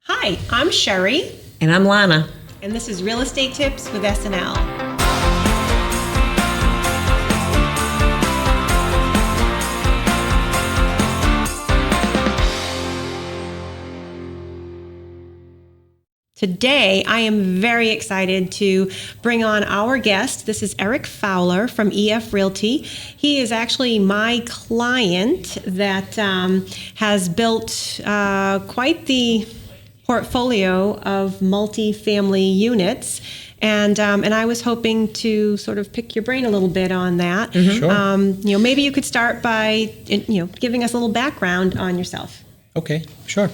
Hi, I'm Sherri, And I'm Lana. and this is Real Estate Tips with SNL. Today, I am very excited to bring on our guest. This is Eric Fowler from EF Realty. He is actually my client that has built quite the portfolio of multifamily units. And I was hoping to sort of pick your brain a little bit on that. Sure. Maybe you could start by giving us a little background on yourself. Okay, sure.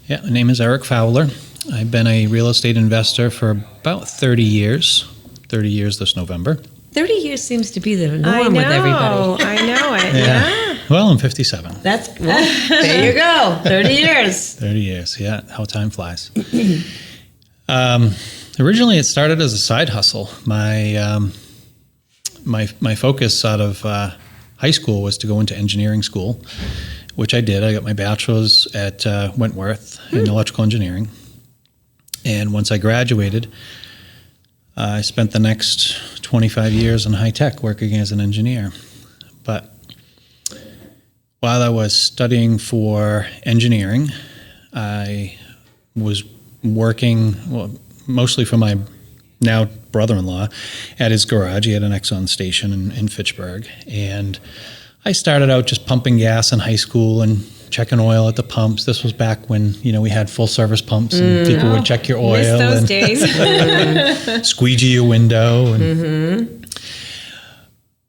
Yeah, my name is Eric Fowler. I've been a real estate investor for about 30 years. 30 years this November. 30 years seems to be the norm with everybody. I know it. Yeah. Well, I'm 57. There you go. 30 years. 30 years, yeah. How time flies. Originally, it started as a side hustle. My focus out of high school was to go into engineering school, which I did. I got my bachelor's at Wentworth in electrical engineering. And once I graduated, I spent the next 25 years in high tech working as an engineer. But while I was studying for engineering, I was working mostly for my now brother-in-law at his garage. He had an Exxon station in Fitchburg. And I started out just pumping gas in high school and checking oil at the pumps. This was back when, we had full service pumps and people would check your oil. Miss those and days. squeegee your window. And,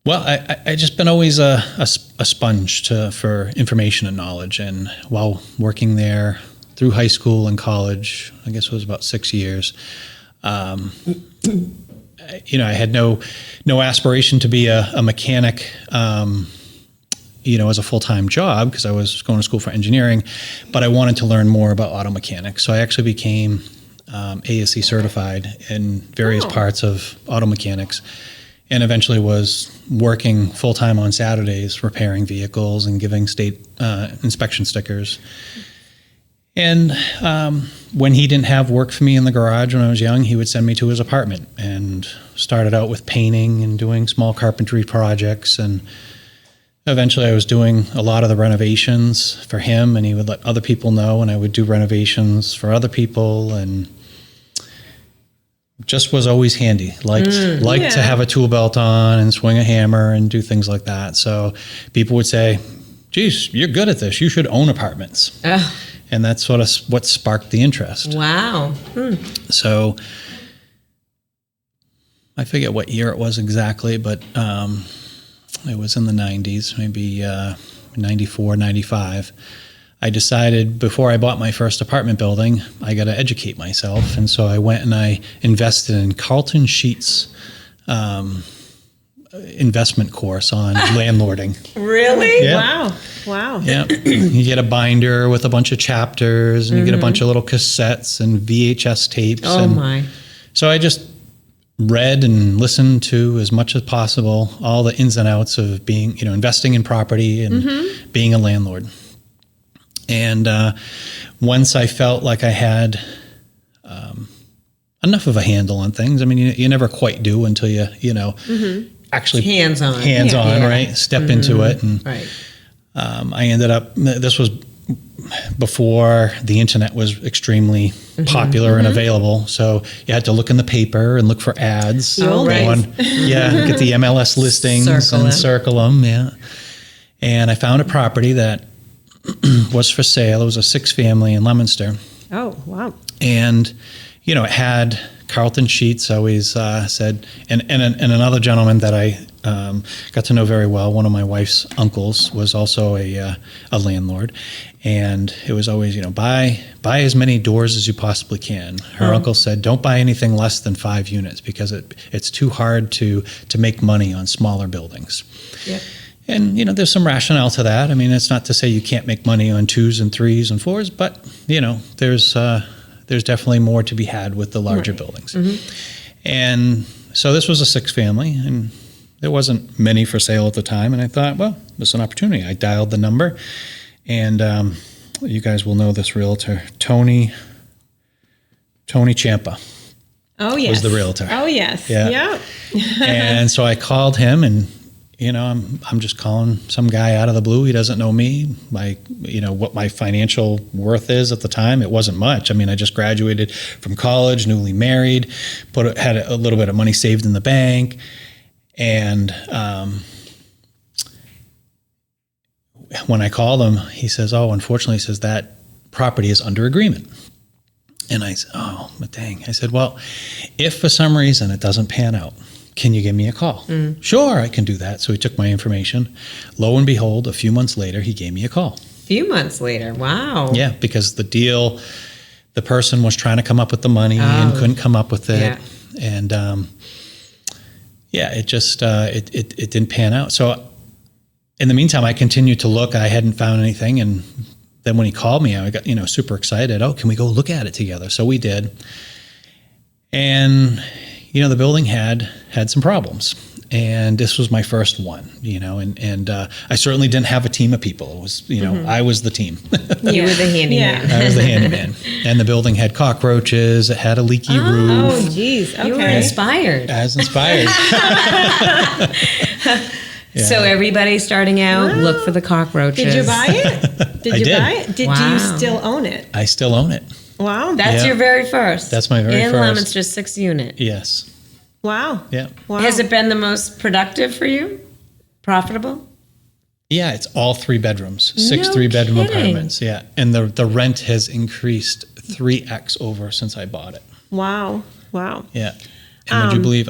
Well, I just been always a sponge for information and knowledge. And while working there through high school and college, I guess it was about 6 years, I had no aspiration to be a mechanic, as a full-time job because I was going to school for engineering, but I wanted to learn more about auto mechanics. So I actually became ASC certified in various parts of auto mechanics and eventually was working full-time on Saturdays, repairing vehicles and giving state inspection stickers. And when he didn't have work for me in the garage when I was young, he would send me to his apartment and started out with painting and doing small carpentry projects. And eventually I was doing a lot of the renovations for him, and he would let other people know, and I would do renovations for other people, and just was always handy. Liked to have a tool belt on and swing a hammer and do things like that. So people would say, geez, you're good at this. You should own apartments. And that's sort of what sparked the interest. Wow. So I forget what year it was exactly, but it was in the 90s, maybe 94, 95. I decided before I bought my first apartment building, I got to educate myself. And so I went and I invested in Carlton Sheets investment course on landlording. Really? Yeah. Wow. Yeah. You get a binder with a bunch of chapters and you get a bunch of little cassettes and VHS tapes. Oh, my. So I just read and listened to as much as possible all the ins and outs of being, investing in property and being a landlord. And once I felt like I had enough of a handle on things, I mean, you never quite do until you actually Hands-on. Right? Step into it. And Right. I ended up, this was before the internet was extremely popular and available. So you had to look in the paper and look for ads. Oh, right. Get the MLS listings circle them. Yeah. And I found a property that was for sale. It was a 6-family in Leominster. Oh, wow. And, it had Carlton Sheets, I always said, and another gentleman that I got to know very well, one of my wife's uncles was also a landlord. And it was always, buy as many doors as you possibly can. Her uncle said, don't buy anything less than 5 units because it's too hard to make money on smaller buildings. Yeah. And, there's some rationale to that. I mean, it's not to say you can't make money on 2s and 3s and 4s, but, there's definitely more to be had with the larger buildings. And so this was a 6-family, and there wasn't many for sale at the time. And I thought, well, this is an opportunity. I dialed the number, and you guys will know this realtor, Tony Tony Ciampa Oh, yes. was the realtor. Oh, yes. Yeah. Yep. And so I called him, and I'm just calling some guy out of the blue. He doesn't know me. What my financial worth is at the time. It wasn't much. I mean, I just graduated from college, newly married, had a little bit of money saved in the bank, and when I called him, he says, "Oh, unfortunately," he says, "that property is under agreement." And I said, "Oh, but dang." I said, "Well, if for some reason it doesn't pan out, can you give me a call?" "Sure, I can do that." So he took my information. Lo and behold, a few months later, he gave me a call. Few months later. Wow. Yeah, because the person was trying to come up with the money and couldn't come up with it. Yeah. And it just, it didn't pan out. So in the meantime, I continued to look. I hadn't found anything. And then when he called me, I got, super excited. "Oh, can we go look at it together?" So we did. And, the building had some problems. And this was my first one, and I certainly didn't have a team of people. It was, I was the team. You were the handyman. I was the handyman. And the building had cockroaches. It had a leaky roof. Oh, geez. Okay. You were inspired. I was inspired. Yeah. So everybody starting out, look for the cockroaches. Did you buy it? Did I you did. buy it? Do you still own it? I still own it. Wow. That's your very first. That's my very in first. In Leominster, 6 unit. Yes. Wow. Yeah. Wow. Has it been the most productive for you? Profitable? Yeah, it's all 3 bedrooms, 6 No 3-bedroom kidding. apartments. Yeah, and the rent has increased 3x over since I bought it. Wow. Wow. Yeah, and would you believe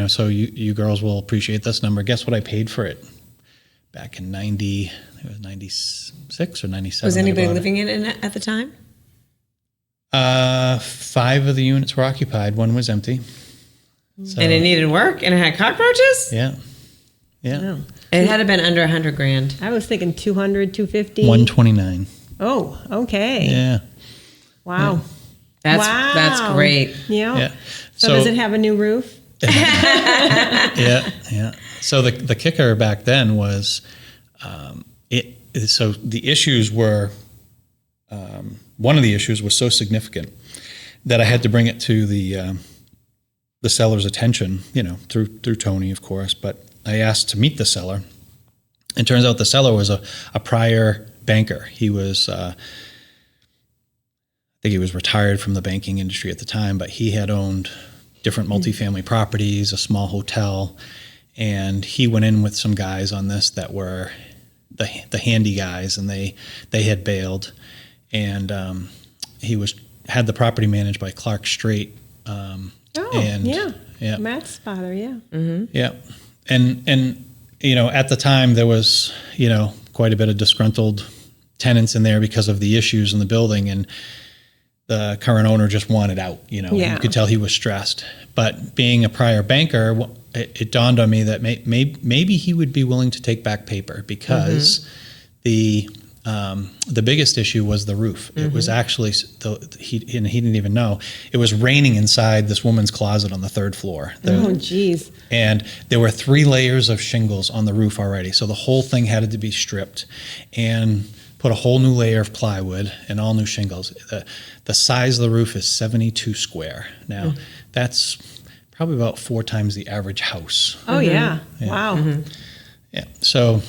so you girls will appreciate this number. Guess what I paid for it back in 96 or 97? Was when I anybody bought it. living in it at the time? 5 of the units were occupied. 1 was empty. So, And it needed work and it had cockroaches? yeah. Yeah. Wow. It had to been under $100,000. I was thinking 200, 250. 129. Oh, okay. Yeah. Wow. That's great. Yeah. Yeah. So does it have a new roof? Yeah. So the kicker back then was, so the issues were, one of the issues was so significant that I had to bring it to the seller's attention, through Tony, of course, but I asked to meet the seller. It turns out the seller was a prior banker. He was, I think he was retired from the banking industry at the time, but he had owned different multifamily properties, a small hotel, and he went in with some guys on this that were the handy guys, and they had bailed, and he had the property managed by Clark Strait. Yeah. Matt's father, yeah. Mm-hmm. Yeah. And at the time there was, quite a bit of disgruntled tenants in there because of the issues in the building, and the current owner just wanted out, and you could tell he was stressed. But being a prior banker, it dawned on me that maybe he would be willing to take back paper, because the biggest issue was the roof. It was actually, he didn't even know, it was raining inside this woman's closet on the 3rd floor. Oh, geez. And there were 3 layers of shingles on the roof already. So the whole thing had to be stripped and put a whole new layer of plywood and all new shingles. The size of the roof is 72 square. Now, that's probably about 4 times the average house. Oh, yeah. Wow. Yeah. So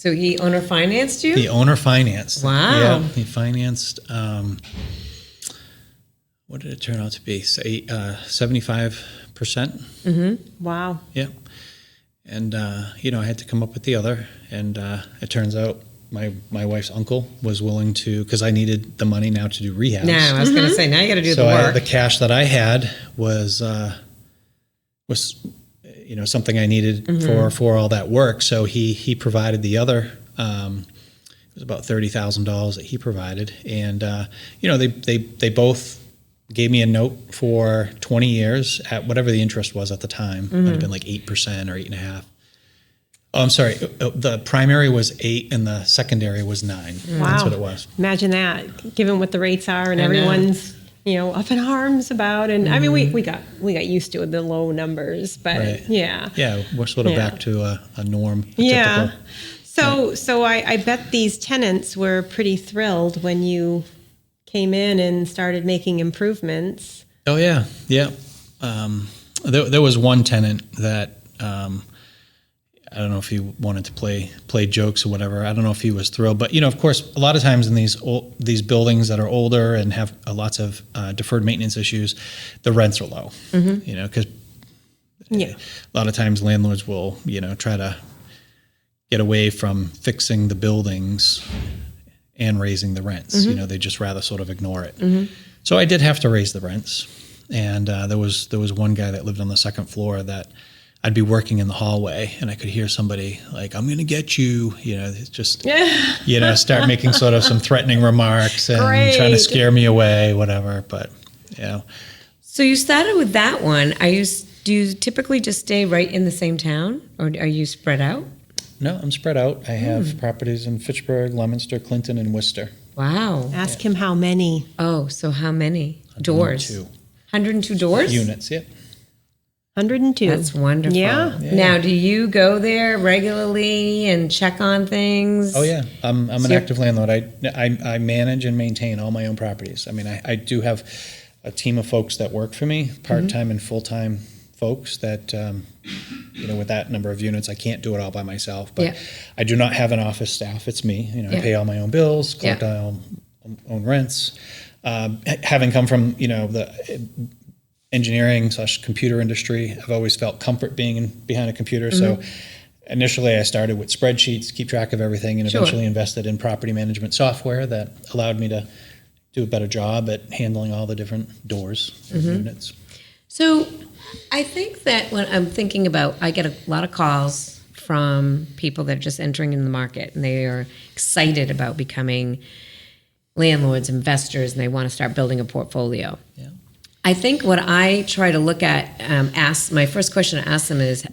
he owner financed you? the owner financed. Wow. Yeah, he financed, what did it turn out to be? Say 75%. Wow. Yeah. And, I had to come up with the other. And it turns out my wife's uncle was willing to, because I needed the money now to do rehabs. No, I was going to say, now you got to do the work. The cash that I had was something I needed for all that work. So he provided the other. It was about $30,000 that he provided, and they both gave me a note for 20 years at whatever the interest was at the time. Might have been like 8% or 8.5%. Oh, I'm sorry. The primary was 8 and the secondary was 9. Wow. That's what it was. Imagine that, given what the rates are and everyone's, up in arms about. And I mean, we got used to the low numbers, but Right. yeah. Yeah, we're sort of back to a norm. Yeah. Typical. So I bet these tenants were pretty thrilled when you came in and started making improvements. Oh yeah, yeah. There was one tenant that I don't know if he wanted to play jokes or whatever. I don't know if he was thrilled, but of course, a lot of times in these buildings that are older and have lots of deferred maintenance issues, the rents are low. Because a lot of times landlords will try to get away from fixing the buildings and raising the rents. They just rather sort of ignore it. So I did have to raise the rents, and there was one guy that lived on the second floor that I'd be working in the hallway and I could hear somebody like, "I'm going to get you," it's just, start making sort of some threatening remarks and trying to scare me away, whatever. But, So you started with that one. Do you typically just stay right in the same town, or are you spread out? No, I'm spread out. I have properties in Fitchburg, Leominster, Clinton, and Worcester. Wow. Ask him how many. Oh, so how many doors? 102 doors? Units, yeah. 102. That's wonderful. Yeah. Now, do you go there regularly and check on things? Oh yeah, I'm an active landlord. I manage and maintain all my own properties. I mean, I do have a team of folks that work for me, part-time and full-time folks that, with that number of units, I can't do it all by myself. But I do not have an office staff. It's me. I pay all my own bills, collect all own rents. Having come from, the engineering / computer industry, I've always felt comfort being behind a computer. So initially I started with spreadsheets, keep track of everything, and eventually invested in property management software that allowed me to do a better job at handling all the different doors and units. So I think that when I'm thinking about, I get a lot of calls from people that are just entering in the market and they are excited about becoming landlords, investors, and they want to start building a portfolio. Yeah. I think what I try to look at, my first question to ask them is,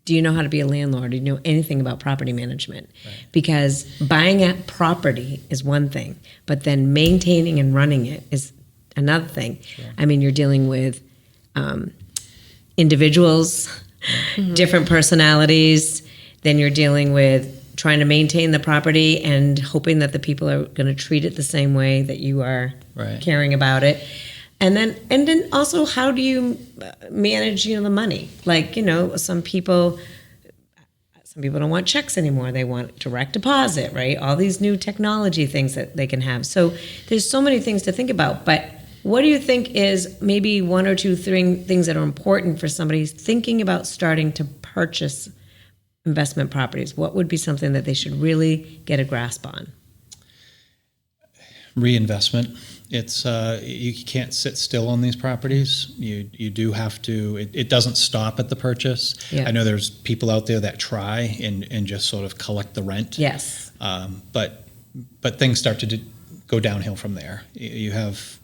do you know how to be a landlord? Do you know anything about property management? Right. Because buying a property is one thing, but then maintaining and running it is another thing. Sure. I mean, you're dealing with individuals, different personalities, then you're dealing with trying to maintain the property and hoping that the people are going to treat it the same way that you are caring about it. And then also, how do you manage, the money? Like, some people don't want checks anymore. They want direct deposit, right? All these new technology things that they can have. So there's so many things to think about. But what do you think is maybe one or two things that are important for somebody thinking about starting to purchase investment properties? What would be something that they should really get a grasp on? Reinvestment. It's you can't sit still on these properties. You do have to. It doesn't stop at the purchase. Yeah. I know there's people out there that try and just sort of collect the rent. Yes. But things start to go downhill from there. You have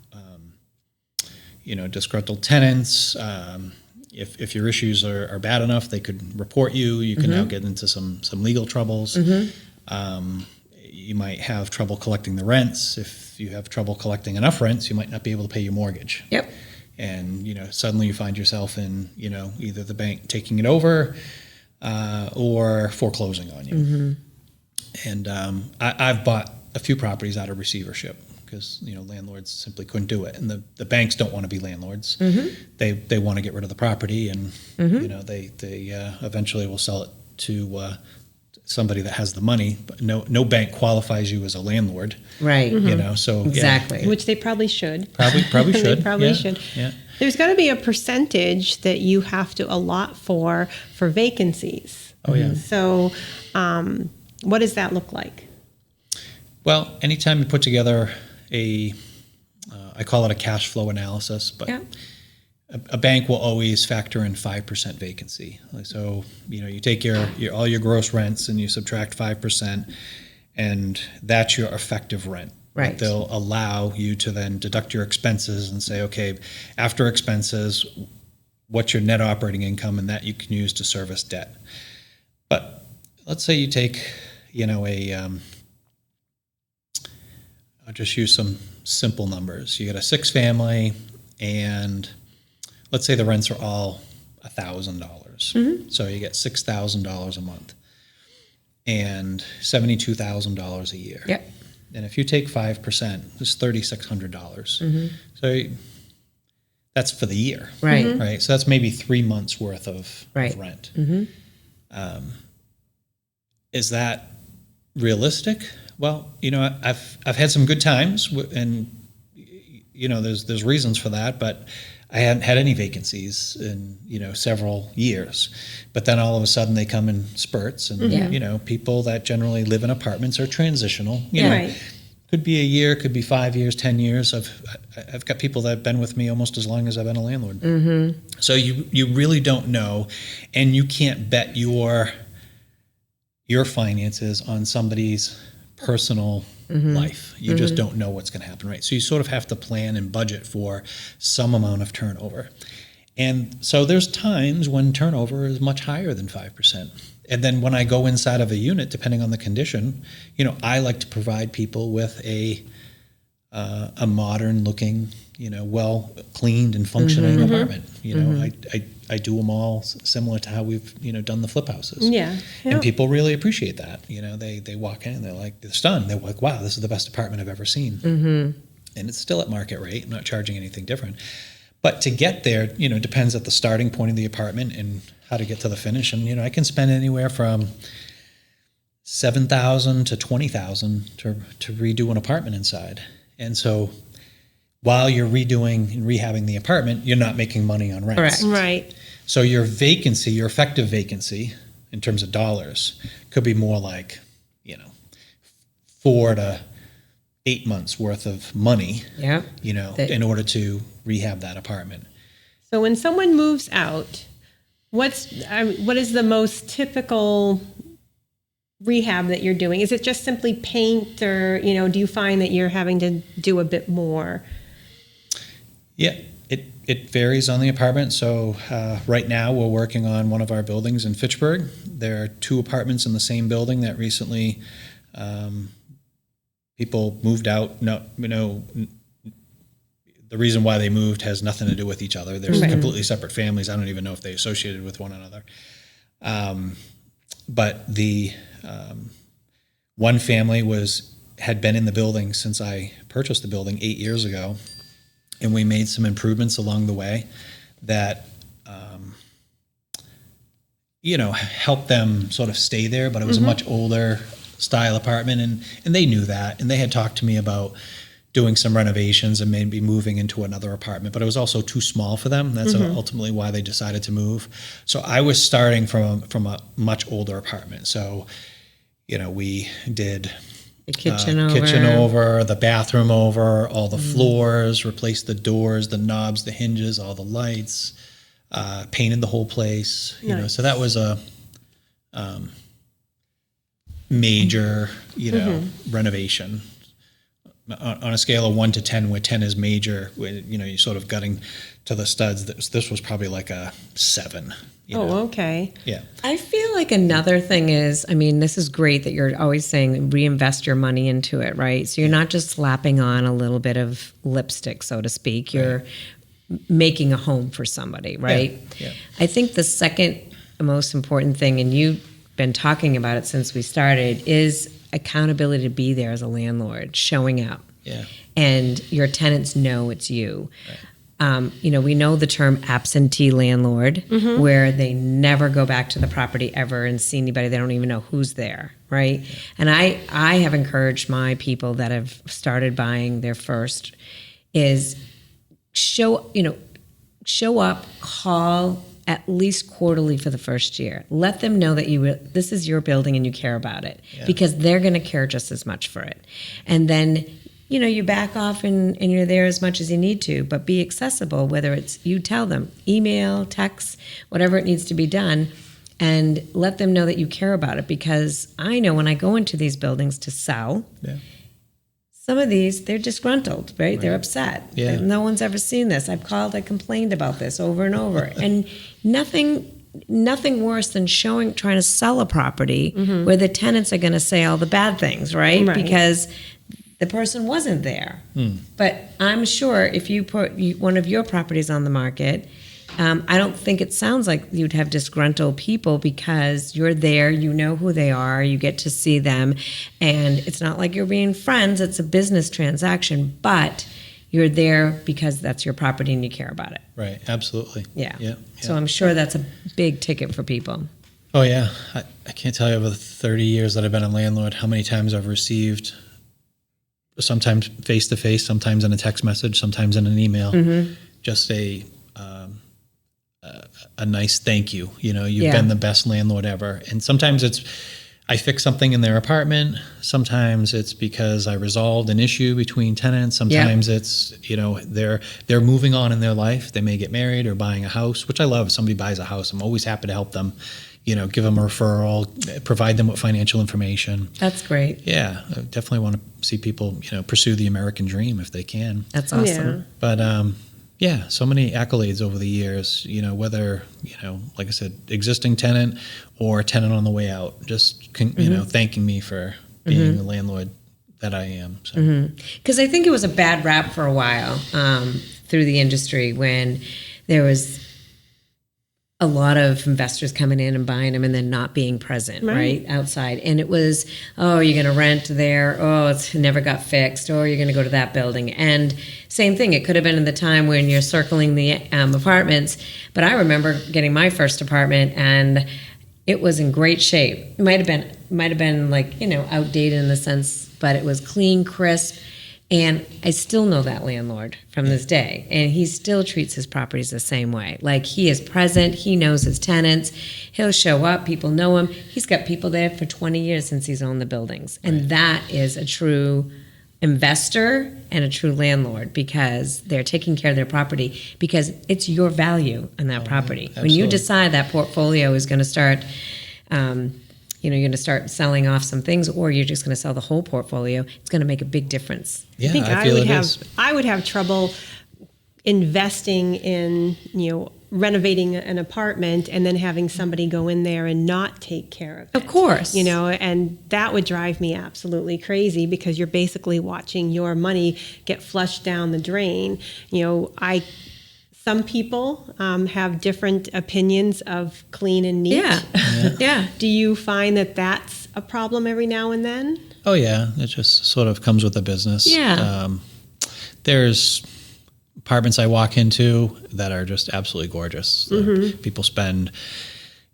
disgruntled tenants. If your issues are bad enough, they could report you. You can now get into some legal troubles. You might have trouble collecting the rents. If you have trouble collecting enough rents, you might not be able to pay your mortgage. Yep. And suddenly you find yourself in either the bank taking it over or foreclosing on you. And I've bought a few properties out of receivership because landlords simply couldn't do it, and the banks don't want to be landlords. They want to get rid of the property, and they eventually will sell it to somebody that has the money, but no bank qualifies you as a landlord, right? So exactly, which they probably should. Probably should. They probably should. Yeah. There's got to be a percentage that you have to allot for vacancies. Oh yeah. So, what does that look like? Well, anytime you put together I call it a cash flow analysis, but a bank will always factor in 5% vacancy. So, you take your all your gross rents and you subtract 5%, and that's your effective rent. Right. They'll allow you to then deduct your expenses and say, okay, after expenses, what's your net operating income, and that you can use to service debt. But let's say you take, I'll just use some simple numbers. You get a 6-family, and let's say the rents are all $1,000. So you get $6,000 a month and $72,000 a year. Yep. And if you take 5%, it's $3,600. So that's for the year. Right. Right. So that's maybe 3 months worth of rent. Is that realistic? Well, I've had some good times, and there's reasons for that, but I hadn't had any vacancies in several years. But then all of a sudden they come in spurts, and people that generally live in apartments are transitional. Could be a year, could be 5 years, 10 years. I've got people that have been with me almost as long as I've been a landlord. So you really don't know, and you can't bet your finances on somebody's personal life. You just don't know what's going to happen, right? So you sort of have to plan and budget for some amount of turnover. And so there's times when turnover is much higher than 5%. And then when I go inside of a unit, depending on the condition, I like to provide people with a modern looking, well cleaned and functioning apartment. I do them all similar to how we've done the flip houses. And people really appreciate that. They walk in and they're stunned. They're like, wow, this is the best apartment I've ever seen. And it's still at market rate. I'm not charging anything different. But to get there, depends at the starting point of the apartment and how to get to the finish. And I can spend anywhere from $7,000 to $20,000 to redo an apartment inside. And so while you're redoing and rehabbing the apartment, you're not making money on rent. Correct. Right. So your vacancy, your effective vacancy in terms of dollars could be more like, 4 to 8 months worth of money, in order to rehab that apartment. So when someone moves out, what is the most typical rehab that you're doing? Is it just simply paint, or do you find that you're having to do a bit more? Yeah, it varies on the apartment. So right now we're working on one of our buildings in Fitchburg. There are 2 apartments in the same building that recently people moved out. The reason why they moved has nothing to do with each other. They're completely separate families. I don't even know if they associated with one another. But the one family had been in the building since I purchased the building 8 years ago, and we made some improvements along the way that helped them sort of stay there. But it was a much older style apartment, and they knew that, and they had talked to me about doing some renovations and maybe moving into another apartment, but it was also too small for them. That's ultimately why they decided to move. So I was starting from a much older apartment. So, we did the kitchen over, the bathroom over, all the floors, replaced the doors, the knobs, the hinges, all the lights, painted the whole place. Nice. So that was a major, renovation. On a scale of 1 to 10, where 10 is major, you're sort of gutting to the studs. This was probably like a 7. Okay. Yeah. I feel like another thing is, this is great that you're always saying reinvest your money into it, right? So you're not just slapping on a little bit of lipstick, so to speak. You're making a home for somebody, right? Yeah. I think the second most important thing, and you've been talking about it since we started, is accountability to be there as a landlord, showing up. Yeah. And your tenants know it's you. Right. We know the term absentee landlord, where they never go back to the property ever and see anybody. They don't even know who's there, right? Yeah. And I have encouraged my people that have started buying their first is show up, call at least quarterly for the first year. Let them know that this is your building and you care about it, because they're going to care just as much for it. And then, you back off and you're there as much as you need to, but be accessible, whether it's you tell them, email, text, whatever it needs to be done, and let them know that you care about it. Because I know when I go into these buildings to sell, some of these, they're disgruntled, right? They're upset. Yeah. No one's ever seen this. I complained about this over and over. And nothing worse than trying to sell a property where the tenants are going to say all the bad things, right? Because the person wasn't there. But I'm sure if you put one of your properties on the market, I don't think it sounds like you'd have disgruntled people, because you're there, you know who they are, you get to see them, and it's not like you're being friends, it's a business transaction, but You're there because that's your property and you care about it. Right. Absolutely. Yeah. So I'm sure that's a big ticket for people. Oh, yeah. I can't tell you over the 30 years that I've been a landlord how many times I've received, sometimes face-to-face, sometimes in a text message, sometimes in an email, just a nice thank you. You've been the best landlord ever. And sometimes I fix something in their apartment. Sometimes it's because I resolved an issue between tenants. Sometimes it's, they're moving on in their life. They may get married or buying a house, which I love. If somebody buys a house, I'm always happy to help them, give them a referral, provide them with financial information. That's great. Yeah, I definitely want to see people, pursue the American dream if they can. That's awesome. But, so many accolades over the years, whether, like I said, existing tenant or tenant on the way out, just, thanking me for being the landlord that I am. Because I think it was a bad rap for a while through the industry when there was a lot of investors coming in and buying them and then not being present, right, outside. And it was, oh, you're going to rent there. Oh, it's never got fixed. Or you're going to go to that building. And same thing, it could have been in the time when you're circling the apartments. But I remember getting my first apartment and it was in great shape. It might have been like, outdated in the sense, but it was clean, crisp. And I still know that landlord from this day. And he still treats his properties the same way. Like, he is present. He knows his tenants. He'll show up. People know him. He's got people there for 20 years since he's owned the buildings. And that is a true investor and a true landlord, because they're taking care of their property because it's your value in that property. When you decide that portfolio is going to start you're going to start selling off some things, or you're just going to sell the whole portfolio, it's going to make a big difference. Yeah, I think I would have trouble investing in, renovating an apartment and then having somebody go in there and not take care of it. Of course. And that would drive me absolutely crazy, because you're basically watching your money get flushed down the drain. Some people have different opinions of clean and neat. Yeah. Do you find that that's a problem every now and then? Oh, yeah. It just sort of comes with the business. Yeah. There's apartments I walk into that are just absolutely gorgeous. People spend,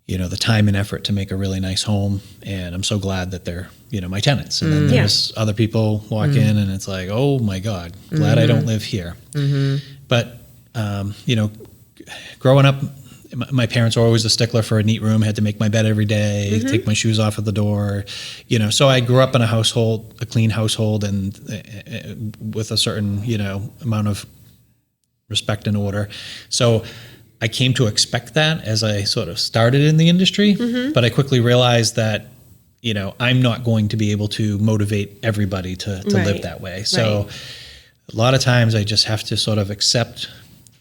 the time and effort to make a really nice home. And I'm so glad that they're, my tenants. And then there's other people walk in and it's like, oh, my God, glad I don't live here. But growing up, my parents were always a stickler for a neat room. Had to make my bed every day, take my shoes off at the door, So I grew up in a clean household, and with a certain, amount of respect and order. So I came to expect that as I sort of started in the industry, but I quickly realized that, I'm not going to be able to motivate everybody to live that way. So a lot of times I just have to sort of accept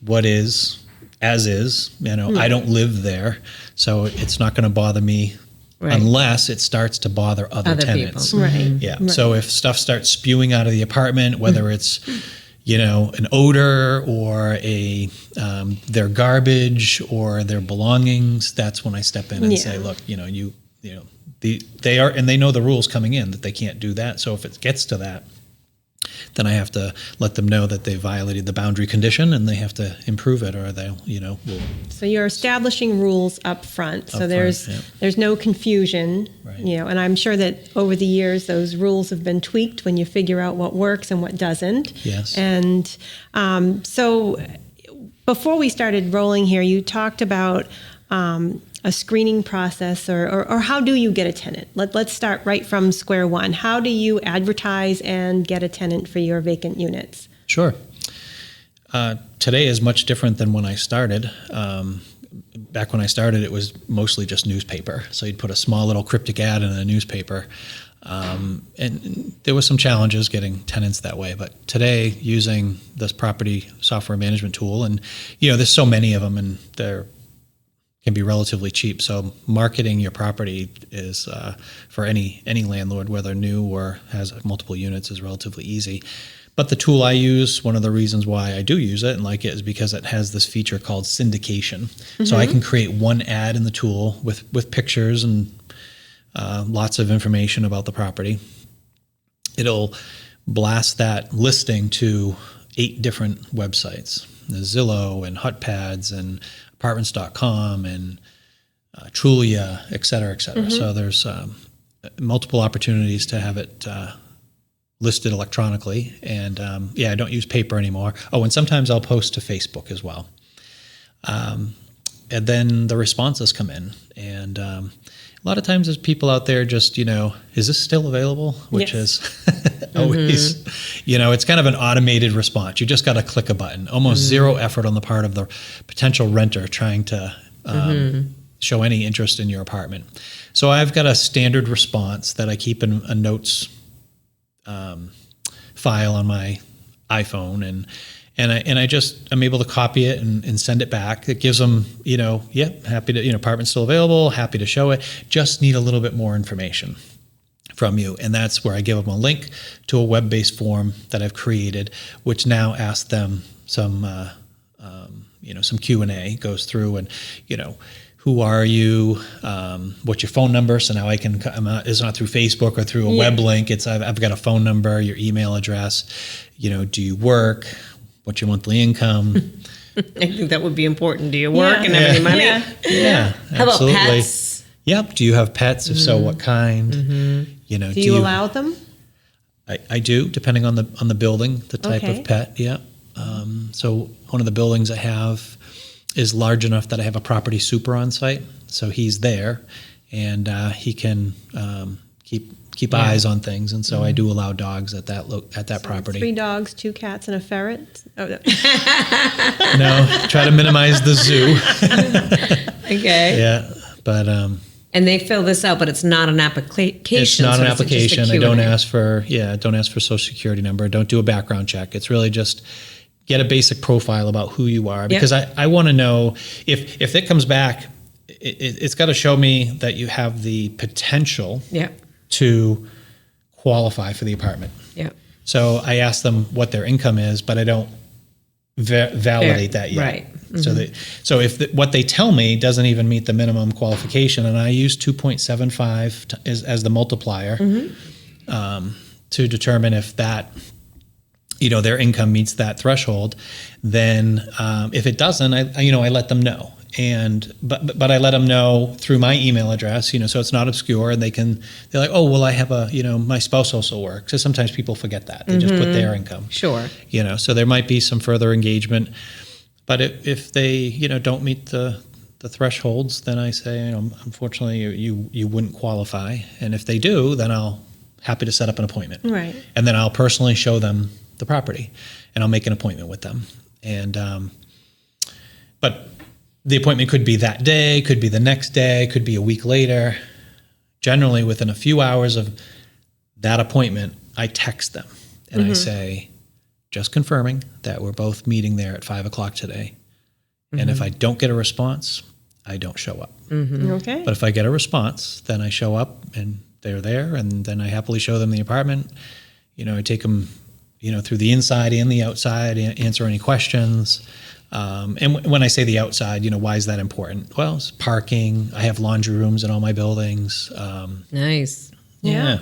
what is as is. I don't live there, so it's not going to bother me unless it starts to bother other tenants. People. Yeah. So if stuff starts spewing out of the apartment, whether it's an odor or their garbage or their belongings, that's when I step in and say, look, they are, and they know the rules coming in that they can't do that. So if it gets to that, then I have to let them know that they violated the boundary condition and they have to improve it, or they'll, So you're establishing rules up front. So there's no confusion, and I'm sure that over the years those rules have been tweaked when you figure out what works and what doesn't. Yes. And so before we started rolling here, you talked about a screening process, or how do you get a tenant? Let's start right from square one. How do you advertise and get a tenant for your vacant units? Sure. Today is much different than when I started. Back when I started, it was mostly just newspaper. So you'd put a small little cryptic ad in a newspaper. And there was some challenges getting tenants that way. But today, using this property software management tool, and there's so many of them, and they're can be relatively cheap. So marketing your property is for any landlord, whether new or has multiple units, is relatively easy. But the tool I use, one of the reasons why I do use it and like it, is because it has this feature called syndication. So I can create one ad in the tool with pictures and lots of information about the property. It'll blast that listing to 8 different websites. There's Zillow and HutPads and Apartments.com and Trulia, et cetera, et cetera. So there's multiple opportunities to have it listed electronically. And I don't use paper anymore. Oh, and sometimes I'll post to Facebook as well. And then the responses come in. And a lot of times there's people out there just, is this still available? Which is always, it's kind of an automated response. You just got to click a button. Almost zero effort on the part of the potential renter trying to show any interest in your apartment. So I've got a standard response that I keep in a notes file on my iPhone, I'm able to copy it and send it back. It gives them, happy to, apartment's still available, happy to show it. Just need a little bit more information from you. And that's where I give them a link to a web-based form that I've created, which now asks them some Q&A, goes through and, who are you? What's your phone number? So now it's not through Facebook or through a web link. I've got a phone number, your email address. Do you work? What's your monthly income? I think that would be important. Do you work and have any money? Yeah, How absolutely. about pets? Yep. Do you have pets? If so, what kind? Do you allow them? I do, depending on the building, the type of pet. Yeah. So one of the buildings I have is large enough that I have a property super on site. So he's there, and he can keep eyes on things. And so I do allow dogs at that property. 3 dogs, 2 cats, and a ferret. Oh no. No, try to minimize the zoo. Okay. Yeah, but and they fill this out, but it's not an application. it's not an so it's just a application. I Q&A. don't ask for Social Security number. Don't do a background check. It's really just get a basic profile about who you are, because I want to know if it comes back, it's got to show me that you have the potential to qualify for the apartment. Yeah. So I ask them what their income is, but I don't validate that yet. Right. So if what they tell me doesn't even meet the minimum qualification, and I use 2.75 as the multiplier to determine if that, their income meets that threshold, then if it doesn't, I let them know. But I let them know through my email address, so it's not obscure, and they're like, oh, well, I have my spouse also works. So sometimes people forget that. They just put their income. Sure. So there might be some further engagement, but if they, don't meet the thresholds, then I say, unfortunately you wouldn't qualify. And if they do, then I'll happy to set up an appointment. Right. And then I'll personally show them the property, and I'll make an appointment with them. And, but the appointment could be that day, could be the next day, could be a week later. Generally, within a few hours of that appointment, I text them and I say, just confirming that we're both meeting there at 5:00 today. And if I don't get a response, I don't show up. Okay. But if I get a response, then I show up and they're there, and then I happily show them the apartment. I take them, through the inside and the outside, answer any questions. And when I say the outside, why is that important? Well, it's parking. I have laundry rooms in all my buildings. Nice. Yeah.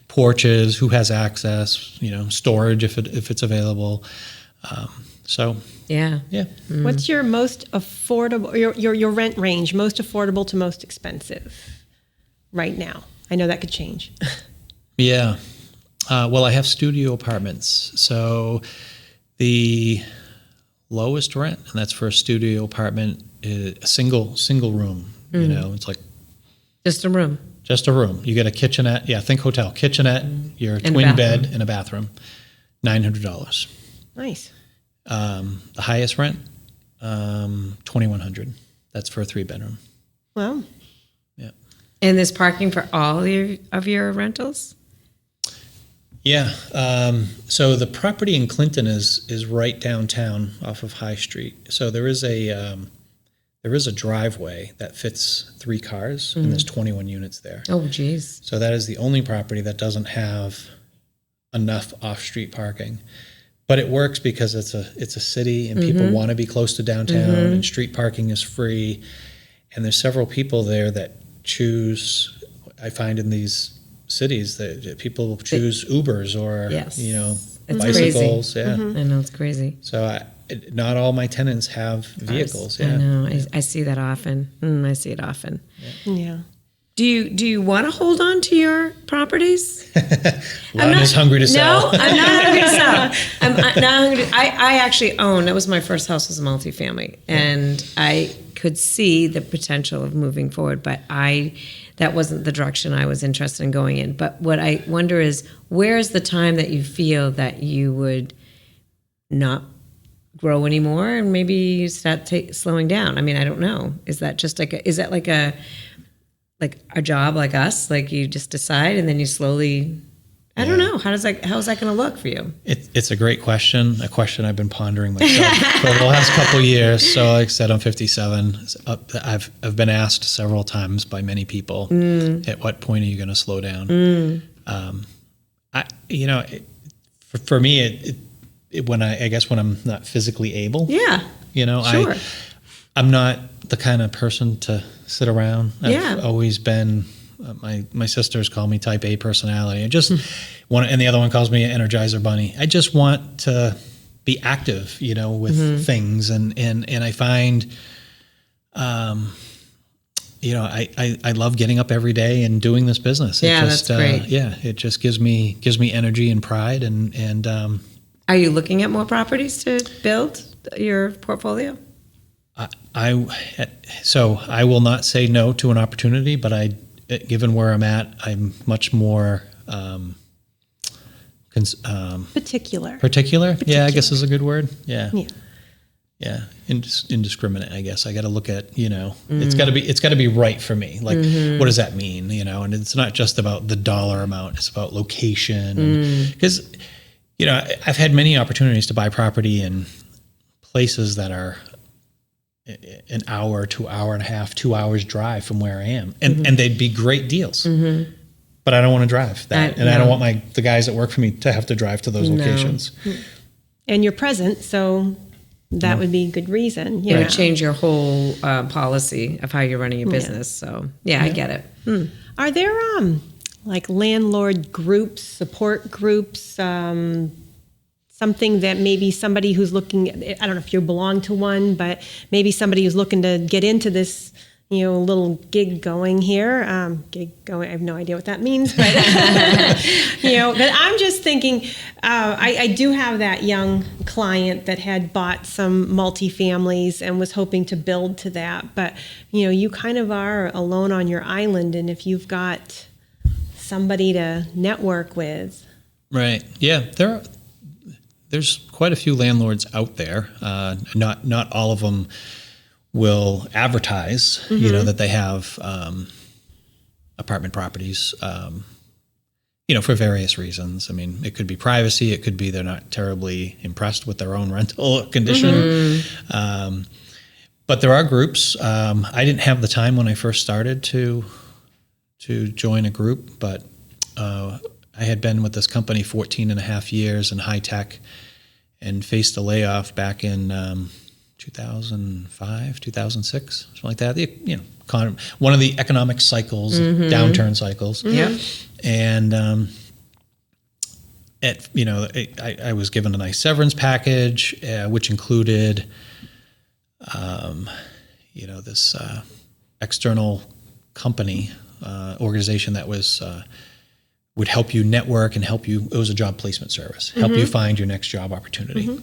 Porches, who has access, storage if it's available. Yeah. What's your most affordable, your rent range, most affordable to most expensive right now? I know that could change. Yeah. Well, I have studio apartments. So the lowest rent, and that's for a studio apartment, is a single room. It's like just a room. Just a room. You get a kitchenette. Yeah, think hotel. Kitchenette, your twin bed, and a bathroom. $900. Nice. The highest rent, $2,100. That's for a 3-bedroom. Wow. Yeah. And there's parking for all of your rentals? Yeah. So the property in Clinton is right downtown off of High Street. So there is a driveway that fits 3 cars, and there's 21 units there. Oh, geez. So that is the only property that doesn't have enough off-street parking. But it works because it's a city, and people want to be close to downtown, and street parking is free. And there's several people there that choose. I find in these cities that people choose Ubers or It's bicycles. crazy. Yeah, I know, it's crazy. So not all my tenants have vehicles. Yeah, I know. I see that often. I see it often. Yeah. Do you want to hold on to your properties? Lana's hungry to sell. No, I'm not hungry to sell. I'm not hungry. I actually own. That was my first house, was a multifamily, and I could see the potential of moving forward, but that wasn't the direction I was interested in going in. But what I wonder is, where's the time that you feel that you would not grow anymore, and maybe you start slowing down? I mean, I don't know. Is that just is that like a job like us? Like you just decide and then you slowly, I don't know. How's that going to look for you? It's a great question, a question I've been pondering myself for the last couple of years. So like I said, I'm 57. I've been asked several times by many people, at what point are you going to slow down? For me, when I'm not physically able. Yeah. Sure. I'm not the kind of person to sit around. I've always been, my sisters call me type A personality. I just want, and the other one calls me an Energizer bunny. I just want to be active, with things. And I find, I love getting up every day and doing this business. That's great. It just gives me energy and pride. And are you looking at more properties to build your portfolio? I will not say no to an opportunity, but given where I'm at, I'm much more particular. Yeah, I guess is a good word. Yeah. Indiscriminate, I guess. I got to look at, it's got to be right for me. Like, what does that mean? And it's not just about the dollar amount; it's about location. Because, I've had many opportunities to buy property in places that are an hour to hour and a half, 2 hours drive from where I am. And they'd be great deals. But I don't want to drive that. I don't want the guys that work for me to have to drive to those locations. And you're present, so that would be a good reason. It would change your whole policy of how you're running your business. So, I get it. Are there like landlord groups, support groups, something that maybe somebody who's looking, I don't know if you belong to one, but maybe somebody who's looking to get into this, little gig going here. I have no idea what that means, but, but I'm just thinking, I do have that young client that had bought some multifamilies and was hoping to build to that. But, you kind of are alone on your island. And if you've got somebody to network with. Right. Yeah. There's quite a few landlords out there. Not all of them will advertise, that they have apartment properties, for various reasons. I mean, it could be privacy. It could be they're not terribly impressed with their own rental condition. But there are groups. I didn't have the time when I first started to join a group, but I had been with this company 14 and a half years in high tech and faced a layoff back in 2005, 2006, something like that. One of the economic cycles, downturn cycles. Yeah. And I was given a nice severance package, which included, this external company organization that would help you network and help you. It was a job placement service, help you find your next job opportunity.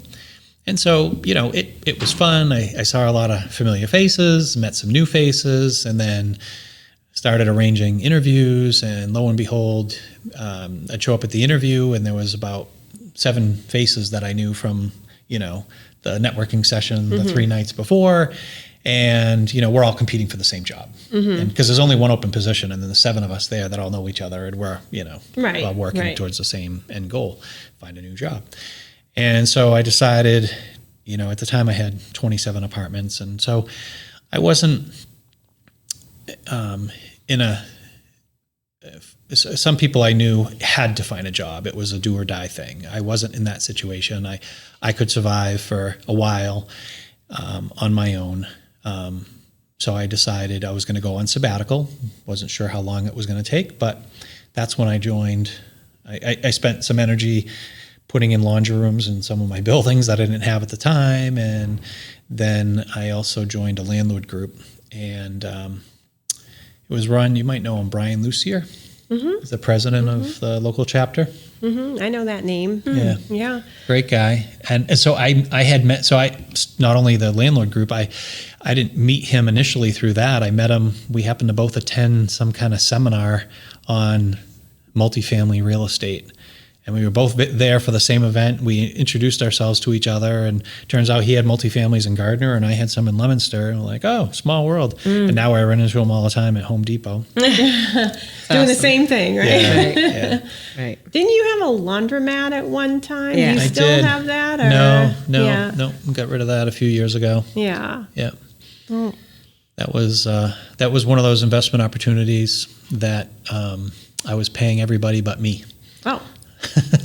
And so, it was fun. I saw a lot of familiar faces, met some new faces, and then started arranging interviews. And lo and behold, I'd show up at the interview, and there was about 7 faces that I knew from, the networking session the 3 nights before. And, we're all competing for the same job. And because there's only one open position, and then the 7 of us there that all know each other, and we're, all working towards the same end goal, find a new job. And so I decided, at the time I had 27 apartments. And so I wasn't some people I knew had to find a job. It was a do or die thing. I wasn't in that situation. I could survive for a while on my own. So I decided I was going to go on sabbatical. Wasn't sure how long it was going to take, but that's when I joined. I spent some energy putting in laundry rooms in some of my buildings that I didn't have at the time. And then I also joined a landlord group, and it was run, you might know him, Brian Lucier. He's the president of the local chapter. I know that name. Yeah. Great guy. And so I had met, not only the landlord group, I didn't meet him initially through that. I met him, we happened to both attend some kind of seminar on multifamily real estate. And we were both there for the same event. We introduced ourselves to each other, and turns out he had multifamilies in Gardner, and I had some in Leominster. And we're like, oh, small world. And now I run into him all the time at Home Depot. Doing the same thing, right? Yeah. Right. Didn't you have a laundromat at one time? Yeah. Do you I still did. have that? Or? No. Got rid of that a few years ago. Yeah. Yeah. That was one of those investment opportunities that I was paying everybody but me. Oh.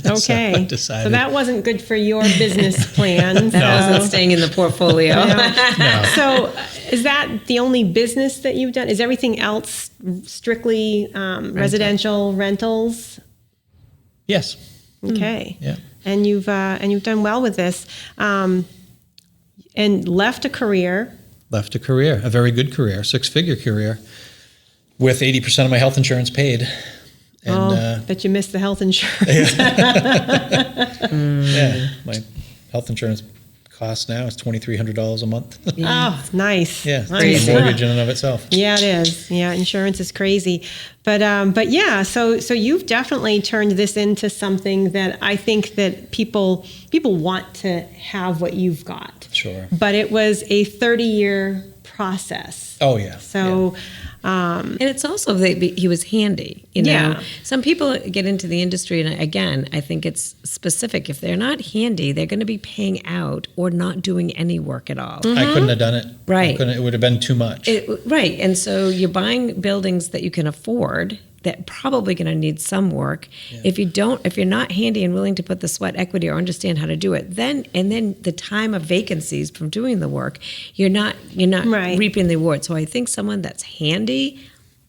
Okay. So that wasn't good for your business plan. That wasn't staying in the portfolio. No. So is that the only business that you've done? Is everything else strictly residential rentals? Yes. Okay. Yeah. And you've done well with this, and left a career. Left a career, a very good career, 6-figure career, with 80% of my health insurance paid. And, bet you missed the health insurance. Yeah, my health insurance cost now is $2,300 a month. Oh, nice. Yeah, Nice. it's a mortgage in and of itself. Yeah, it is. Yeah, insurance is crazy. But yeah, so you've definitely turned this into something that I think that people want to have what you've got. Sure. But it was a 30-year process. Oh yeah. So. And it's also that he was handy. You know, Yeah. some people get into the industry, and again, I think it's specific. If they're not handy, they're going to be paying out or not doing any work at all. I couldn't have done it. Right. It would have been too much. Right, and so you're buying buildings that you can afford that probably going to need some work. Yeah. If you're not handy and willing to put the sweat equity or understand how to do it, then the time of vacancies from doing the work, you're not Right. reaping the reward. So I think someone that's handy,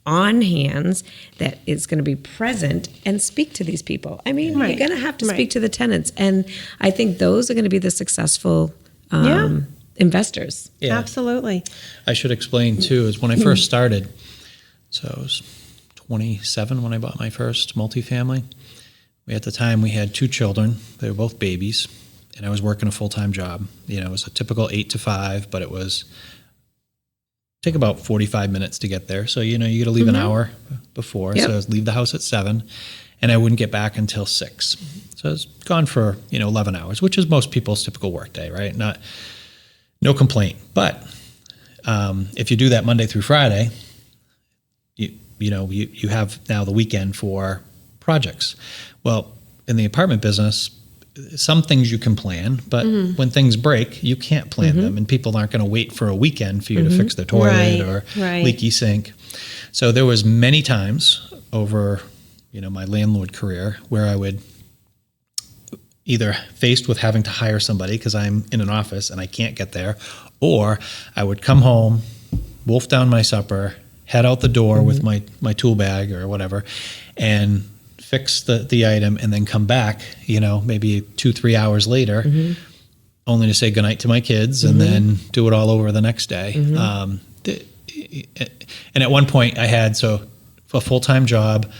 on hands, that is going to be present and speak to these people. I mean, Right. you're going to have to Right. speak to the tenants, and I think those are going to be the successful investors. Yeah. Absolutely. I should explain too, is when I first started, so I was 27 when I bought my first multifamily. At the time, we had 2 children. They were both babies, and I was working a full-time job. You know, it was a typical 8 to 5, but it was take about 45 minutes to get there. So, you know, you got to leave an hour before. Yep. So I was leave the house at 7, and I wouldn't get back until 6. So I was gone for, 11 hours, which is most people's typical work day, right? No complaint. But if you do that Monday through Friday, you have now the weekend for projects. Well, in the apartment business, some things you can plan, but when things break, you can't plan them, and people aren't going to wait for a weekend for you to fix their toilet or leaky sink. So there was many times over, my landlord career where I would either faced with having to hire somebody because I'm in an office and I can't get there, or I would come home, wolf down my supper, head out the door with my tool bag or whatever, and fix the item, and then come back, maybe 2-3 hours later, only to say goodnight to my kids and then do it all over the next day. And at one point I had, a full-time job,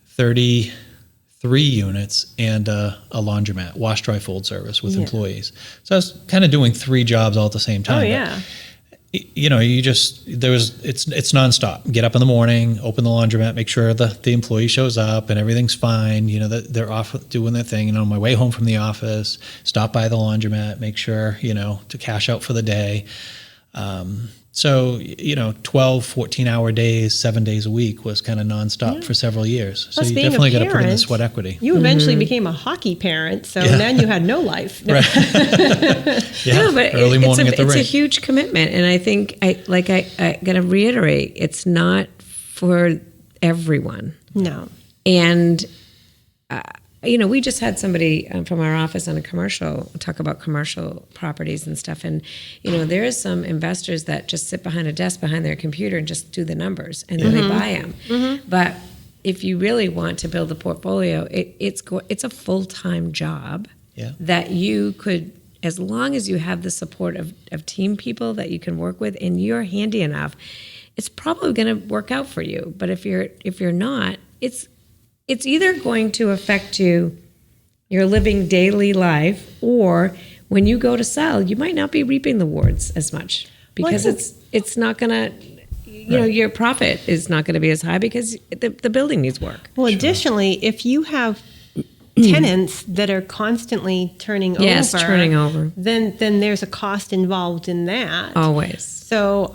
33 units, and a laundromat, wash, dry, fold service with employees. So I was kind of doing 3 jobs all at the same time. Oh, yeah. It's nonstop. Get up in the morning, open the laundromat, make sure the employee shows up and everything's fine. That they're off doing their thing. And on my way home from the office, stop by the laundromat, make sure, to cash out for the day. 12, 14-hour days, 7 days a week was kind of nonstop for several years. So Plus, you being a definitely got to put in the parent, sweat equity. You eventually became a hockey parent, so then you had no life. Right. No, but early morning at the it's a rink. huge commitment, and I think I got to reiterate, it's not for everyone. No. And we just had somebody from our office on a commercial talk about commercial properties and stuff, and there is some investors that just sit behind a desk behind their computer and just do the numbers, and then they buy them. But if you really want to build a portfolio, it's a full-time job that you could, as long as you have the support of team people that you can work with and you're handy enough, it's probably going to work out for you. But if you're not, it's either going to affect your living daily life, or when you go to sell, you might not be reaping the rewards as much because it's not going to, your profit is not going to be as high because the building needs work. Well, additionally, if you have tenants that are constantly turning over, then there's a cost involved in that. Always. So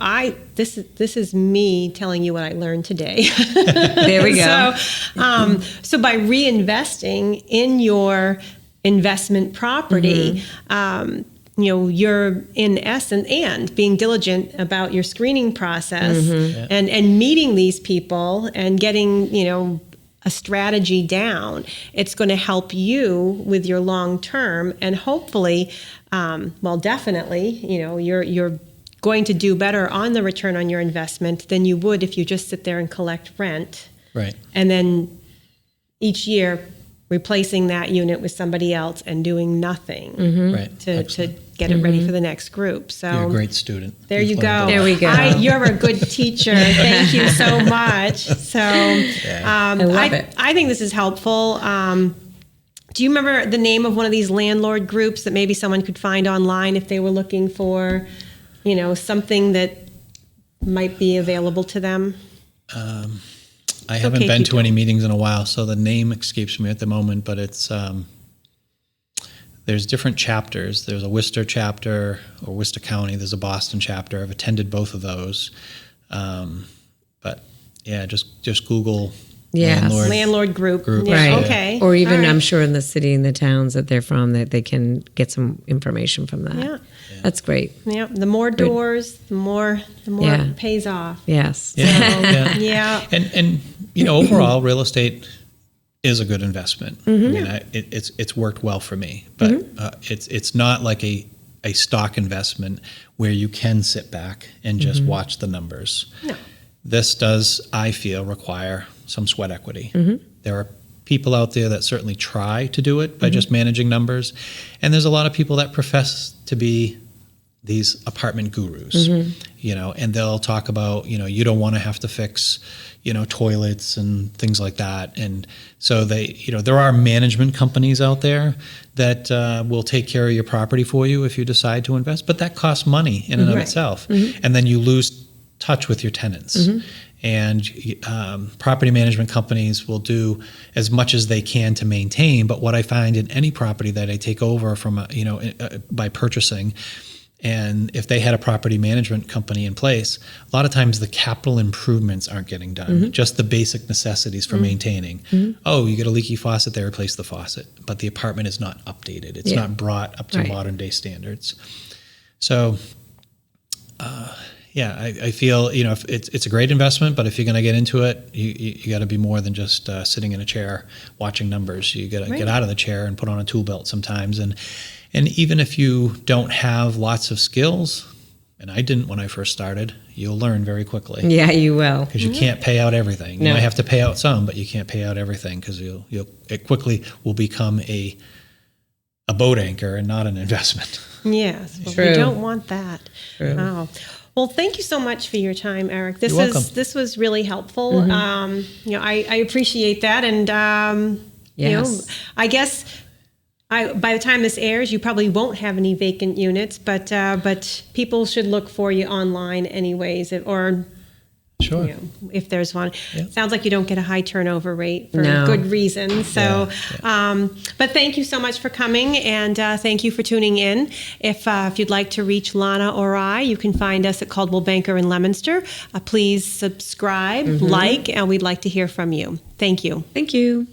this is me telling you what I learned today. There we go. So by reinvesting in your investment property, you're in essence and being diligent about your screening process and meeting these people and getting, a strategy down. It's going to help you with your long term, and hopefully, definitely, you're going to do better on the return on your investment than you would if you just sit there and collect rent. Right. And then each year replacing that unit with somebody else and doing nothing to get it ready for the next group. So you're a great student. There you go. There we go. You're a good teacher. Thank you so much. So I love it. I think this is helpful. Do you remember the name of one of these landlord groups that maybe someone could find online if they were looking for, something that might be available to them? I haven't been to any meetings in a while, so the name escapes me at the moment, but it's there's different chapters. There's a Worcester chapter, or Worcester County. There's a Boston chapter. I've attended both of those. But yeah, just Google landlord group. Yeah, right. Okay. Or even I'm sure in the city and the towns that they're from, that they can get some information from that. Yeah. That's great. Yeah. The more doors, the more it pays off. Yes. Yeah. And overall, real estate is a good investment. I mean, it's worked well for me, but it's not like a stock investment where you can sit back and just watch the numbers. No. This does, I feel, require some sweat equity. There are people out there that certainly try to do it by just managing numbers, and there's a lot of people that profess to be these apartment gurus, and they'll talk about, you don't want to have to fix, toilets and things like that. And so there are management companies out there that will take care of your property for you if you decide to invest, but that costs money in and of itself. And then you lose touch with your tenants. And property management companies will do as much as they can to maintain. But what I find in any property that I take over from, by purchasing, and if they had a property management company in place, a lot of times the capital improvements aren't getting done, just the basic necessities for maintaining. Oh, you get a leaky faucet, they replace the faucet, but the apartment is not updated. It's not brought up to modern day standards. So, I feel, if it's a great investment, but if you're going to get into it, you got to be more than just sitting in a chair watching numbers. You got to get out of the chair and put on a tool belt sometimes. And even if you don't have lots of skills, and I didn't when I first started, you'll learn very quickly. Yeah, you will. Because you can't pay out everything. No. You might have to pay out some, but you can't pay out everything because it quickly will become a boat anchor and not an investment. Yes, well, True. we don't want that. True. Oh. Well, thank you so much for your time, Eric. You're welcome. This was really helpful. I appreciate that, and I guess by the time this airs, you probably won't have any vacant units, but people should look for you online anyways, or. Sure. If there's one. Yeah. Sounds like you don't get a high turnover rate for No. good reason. So, but thank you so much for coming, and thank you for tuning in. If you'd like to reach Lana or I, you can find us at Coldwell Banker in Leominster. Please subscribe, like, and we'd like to hear from you. Thank you. Thank you.